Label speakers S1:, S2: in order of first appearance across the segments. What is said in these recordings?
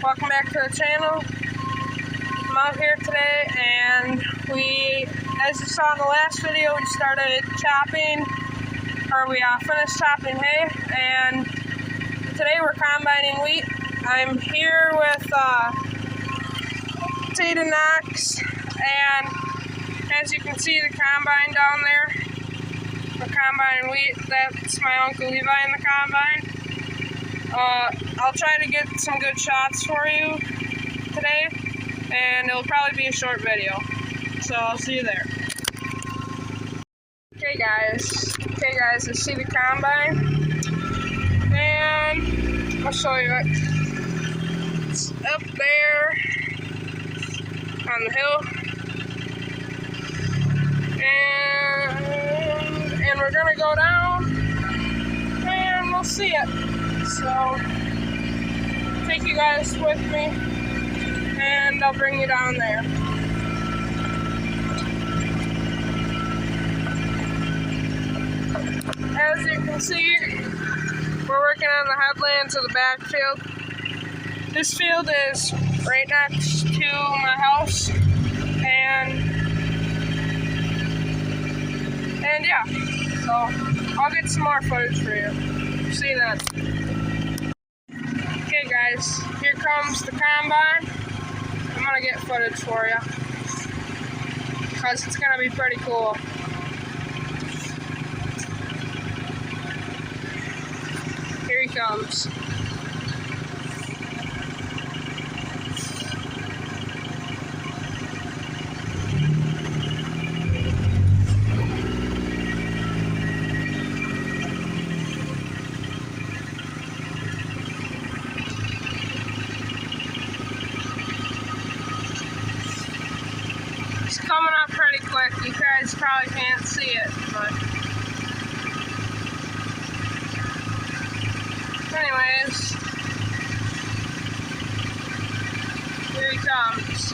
S1: Welcome back to the channel. I'm out here today and as you saw in the last video, we started chopping, or we finished chopping hay, and today we're combining wheat. I'm here with Tate Knox, and as you can see the combine down there, we're combining wheat. That's my Uncle Levi in the combine. I'll try to get some good shots for you today, and it'll probably be a short video, so I'll see you there. Okay guys, you see the combine, and I'll show you it. It's up there on the hill, and we're gonna go down, and we'll see it. So, take you guys with me, and I'll bring you down there. As you can see, we're working on the headlands of the backfield. This field is right next to my house, and yeah, so I'll get some more footage for you. See you then. Okay guys, here comes the combine. I'm gonna get footage for you, because it's gonna be pretty cool. Here he comes. It's coming up pretty quick. You guys probably can't see it, but anyways, here he comes.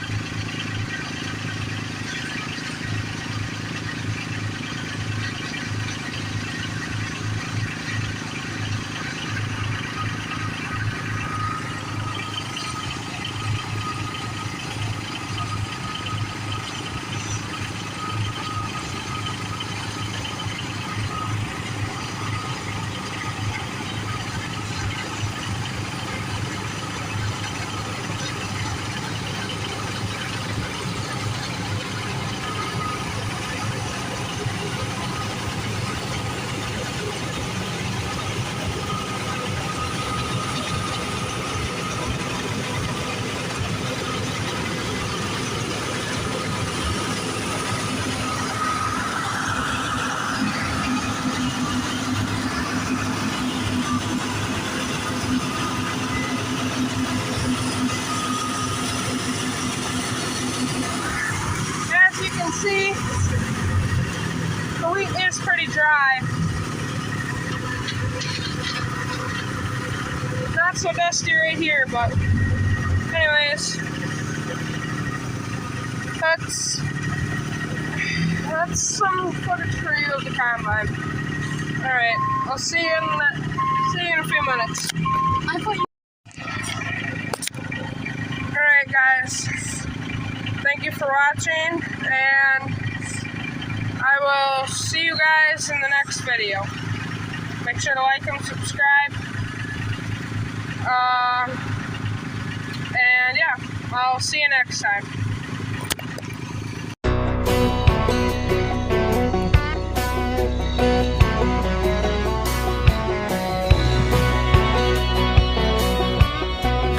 S1: See, the wheat is pretty dry. Not so dusty right here, but anyways, that's some footage for you of the combine. All right, I'll see you in a few minutes. All right, guys. Thank you for watching, and I will see you guys in the next video. Make sure to like and subscribe. And yeah, I'll see you next time.